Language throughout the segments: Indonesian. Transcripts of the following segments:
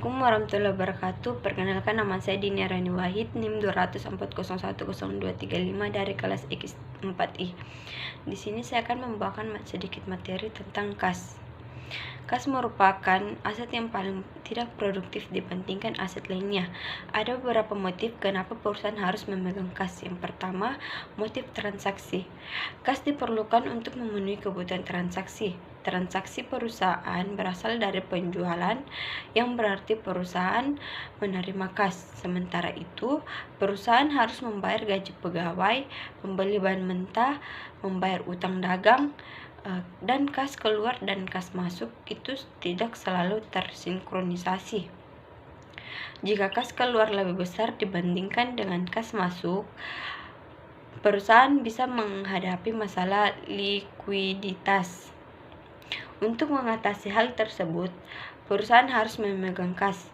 Assalamualaikum warahmatullahi wabarakatuh. Perkenalkan, nama saya Dini Rani Wahid, NIM 240102355 dari kelas X4I. Di sini saya akan membawakan sedikit materi tentang kas. Kas merupakan aset yang paling tidak produktif dibandingkan aset lainnya. Ada beberapa motif kenapa perusahaan harus memegang kas. Yang pertama, motif transaksi. Kas diperlukan untuk memenuhi kebutuhan transaksi. Transaksi perusahaan berasal dari penjualan, yang berarti perusahaan menerima kas. Sementara itu, perusahaan harus membayar gaji pegawai, membeli bahan mentah, membayar utang dagang, dan kas keluar dan kas masuk itu tidak selalu tersinkronisasi. Jika kas keluar lebih besar dibandingkan dengan kas masuk, perusahaan bisa menghadapi masalah likuiditas. Untuk mengatasi hal tersebut, perusahaan harus memegang kas.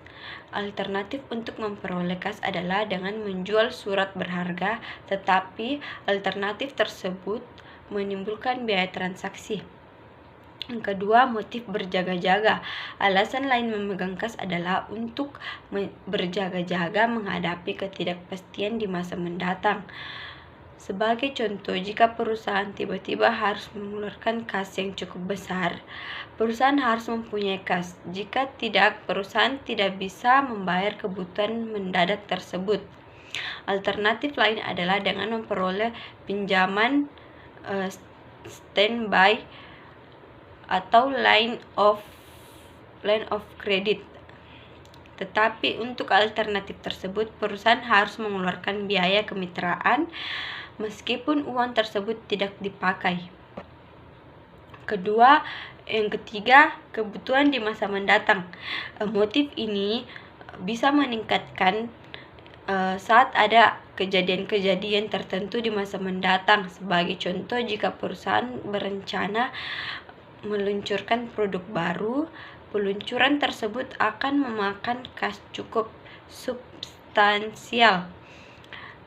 Alternatif untuk memperoleh kas adalah dengan menjual surat berharga, tetapi alternatif tersebut menimbulkan biaya transaksi. Yang kedua, motif berjaga-jaga. Alasan lain memegang kas adalah untuk berjaga-jaga menghadapi ketidakpastian di masa mendatang. Sebagai contoh, jika perusahaan tiba-tiba harus mengeluarkan kas yang cukup besar, perusahaan harus mempunyai kas. Jika tidak, perusahaan tidak bisa membayar kebutuhan mendadak tersebut. Alternatif lain adalah dengan memperoleh pinjaman standby atau line of credit. Tetapi untuk alternatif tersebut, perusahaan harus mengeluarkan biaya kemitraan meskipun uang tersebut tidak dipakai. Yang ketiga, kebutuhan di masa mendatang. Motif ini bisa meningkatkan saat ada kejadian-kejadian tertentu di masa mendatang. Sebagai contoh, jika perusahaan berencana meluncurkan produk baru, peluncuran tersebut akan memakan kas cukup substansial.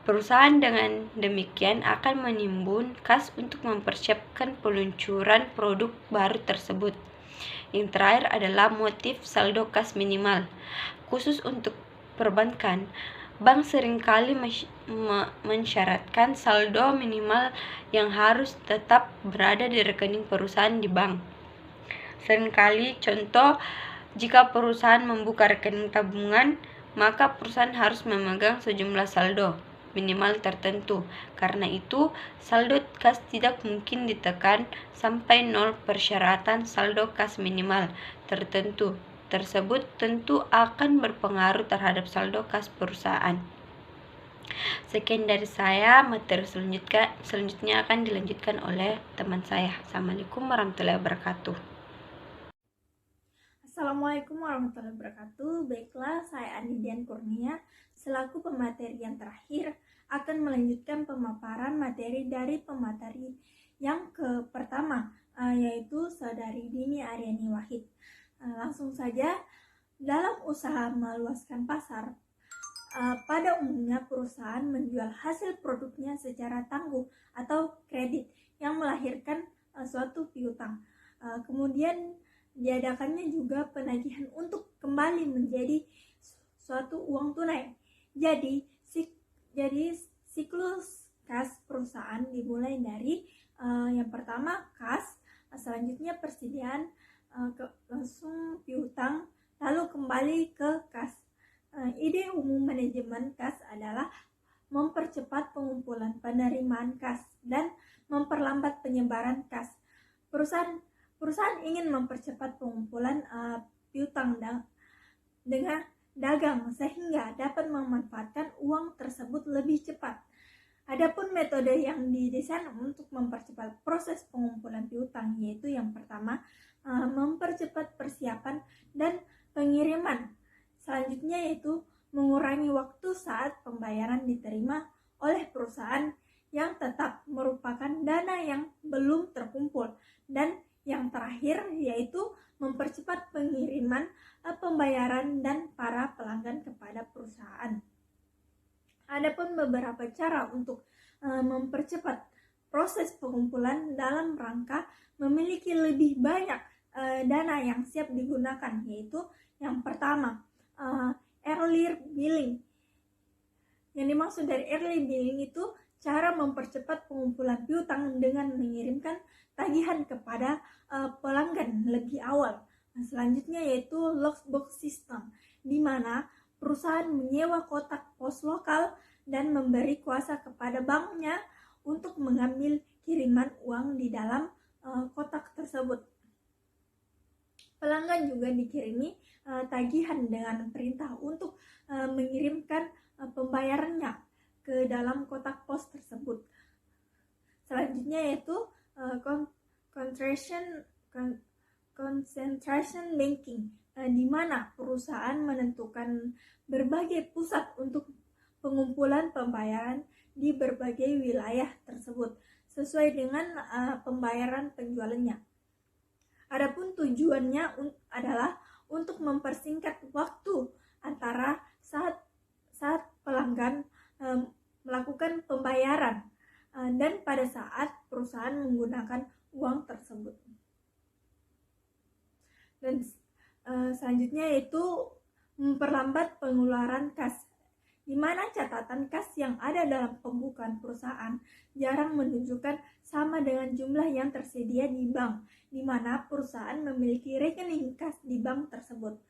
Perusahaan dengan demikian akan menimbun kas untuk mempersiapkan peluncuran produk baru tersebut. Yang terakhir adalah motif saldo kas minimal. Khusus untuk perbankan, bank seringkali mensyaratkan saldo minimal yang harus tetap berada di rekening perusahaan di bank. Seringkali contoh, jika perusahaan membuka rekening tabungan, maka perusahaan harus memegang sejumlah saldo minimal tertentu. Karena itu, saldo kas tidak mungkin ditekan sampai nol. Persyaratan saldo kas minimal tertentu tersebut tentu akan berpengaruh terhadap saldo kas perusahaan. Sekian dari saya. Materi selanjutnya akan dilanjutkan oleh teman saya. Assalamualaikum warahmatullahi wabarakatuh. Assalamualaikum warahmatullahi wabarakatuh. Baiklah, saya Anidian Kurnia selaku pemateri yang terakhir akan melanjutkan pemaparan materi dari pemateri yang pertama, yaitu Saudari Dini Aryani Wahid. Langsung saja, dalam usaha meluaskan pasar, pada umumnya perusahaan menjual hasil produknya secara tangguh atau kredit yang melahirkan suatu piutang. Kemudian diadakannya juga penagihan untuk kembali menjadi suatu uang tunai. Jadi siklus kas perusahaan dimulai dari yang pertama kas, selanjutnya persediaan, langsung piutang, lalu kembali ke kas. Ide umum manajemen kas adalah mempercepat pengumpulan penerimaan kas dan memperlambat penyebaran kas. Perusahaan ingin mempercepat pengumpulan piutang dengan dagang sehingga dapat memanfaatkan uang tersebut lebih cepat. Adapun metode yang didesain untuk mempercepat proses pengumpulan piutang yaitu yang pertama, mempercepat persiapan dan pengiriman. Selanjutnya yaitu mengurangi waktu saat pembayaran diterima oleh perusahaan yang tetap merupakan dana yang belum terkumpul. Dan yang terakhir yaitu mempercepat pengiriman pembayaran dan para pelanggan kepada perusahaan. Adapun beberapa cara untuk mempercepat proses pengumpulan dalam rangka memiliki lebih banyak dana yang siap digunakan, yaitu yang pertama, early billing. Yang dimaksud dari early billing itu cara mempercepat pengumpulan piutang dengan mengirimkan tagihan kepada pelanggan lebih awal. Nah, selanjutnya yaitu lockbox system, di mana perusahaan menyewa kotak pos lokal dan memberi kuasa kepada banknya untuk mengambil kiriman uang di dalam kotak tersebut. Pelanggan juga dikirimi tagihan dengan perintah untuk mengirimkan pembayarannya ke dalam kotak pos tersebut. Selanjutnya yaitu concentration banking, di mana perusahaan menentukan berbagai pusat untuk pengumpulan pembayaran di berbagai wilayah tersebut sesuai dengan pembayaran penjualannya. Adapun tujuannya adalah untuk mempersingkat waktu antara saat pelanggan melakukan pembayaran dan pada saat perusahaan menggunakan uang tersebut. Dan selanjutnya yaitu memperlambat pengeluaran kas, di mana catatan kas yang ada dalam pembukaan perusahaan jarang menunjukkan sama dengan jumlah yang tersedia di bank, di mana perusahaan memiliki rekening kas di bank tersebut.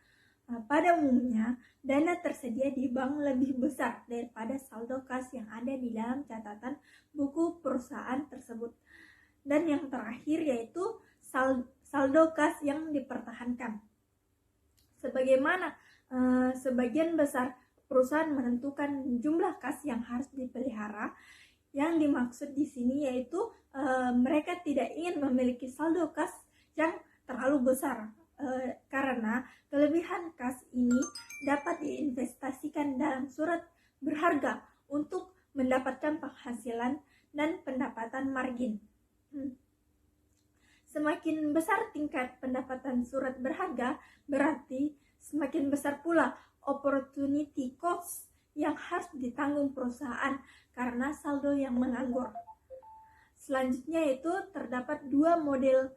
Pada umumnya, dana tersedia di bank lebih besar daripada saldo kas yang ada di dalam catatan buku perusahaan tersebut. Dan yang terakhir yaitu saldo kas yang dipertahankan. Sebagaimana sebagian besar perusahaan menentukan jumlah kas yang harus dipelihara, yang dimaksud di sini yaitu mereka tidak ingin memiliki saldo kas yang terlalu besar karena kelebihan kas ini dapat diinvestasikan dalam surat berharga untuk mendapatkan penghasilan dan pendapatan margin. Semakin besar tingkat pendapatan surat berharga, berarti semakin besar pula opportunity cost yang harus ditanggung perusahaan karena saldo yang menganggur. Selanjutnya itu terdapat dua model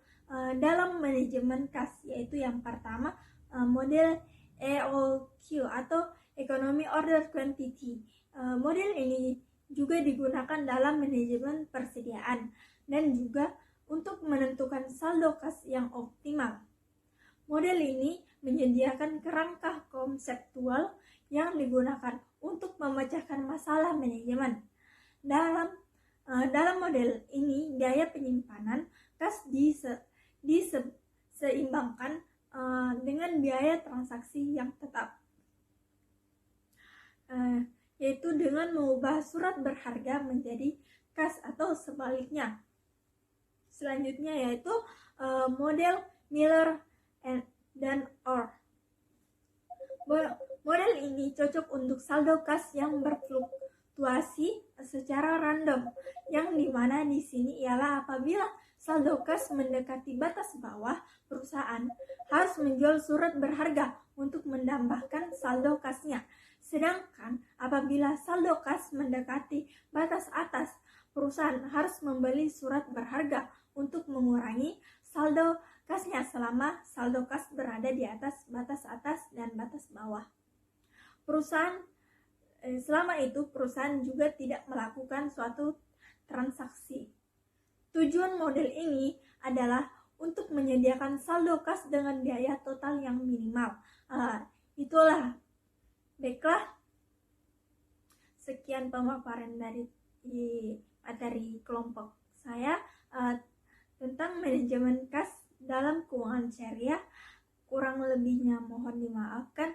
dalam manajemen kas, yaitu yang pertama model EOQ atau Economy Order Quantity. Model ini juga digunakan dalam manajemen persediaan dan juga untuk menentukan saldo kas yang optimal. Model ini menyediakan kerangka konseptual yang digunakan untuk memecahkan masalah manajemen. Dalam model ini, biaya penyimpanan kas diseimbangkan dengan biaya transaksi yang tetap, yaitu dengan mengubah surat berharga menjadi kas atau sebaliknya. Selanjutnya yaitu model Miller dan Orr. Model ini cocok untuk saldo kas yang berfluktuasi secara random, yang dimana di sini ialah apabila saldo kas mendekati batas bawah, perusahaan harus menjual surat berharga untuk menambahkan saldo kasnya. Sedangkan apabila saldo kas mendekati batas atas, perusahaan harus membeli surat berharga untuk mengurangi saldo kasnya selama saldo kas berada di atas batas atas dan batas bawah. Selama itu perusahaan juga tidak melakukan suatu transaksi. Tujuan model ini adalah untuk menyediakan saldo kas dengan biaya total yang minimal. Itulah, baiklah, sekian pemaparan dari materi kelompok saya tentang manajemen kas dalam keuangan syariah. Kurang lebihnya mohon dimaafkan.